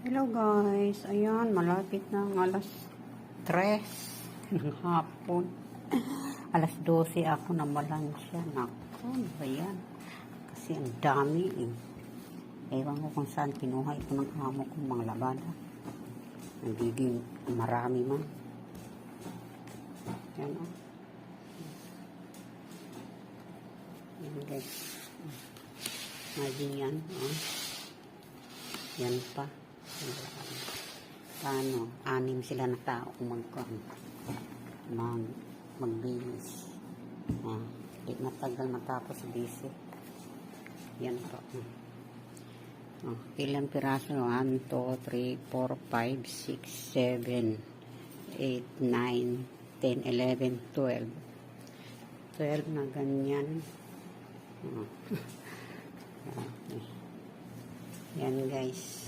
Hello guys, ayan, malapit na ang alas 3 ng hapon. Alas 12 ako na malansya. Naku, ba yan? Kasi ang dami eh. Ewan ko kung saan kinuha ito ng amo kong mga labada. Nagiging marami man. Yan o. Yan guys. Maging yan o. Yan pa. Paano? 6 sila na tao kung magbilis. Di matagal matapos busy. Yan po. Ilang piraso? 1, 2, 3, 4, 5, 6, 7, 8, 9, 10, 11, 12. 12 na ganyan. Yan guys.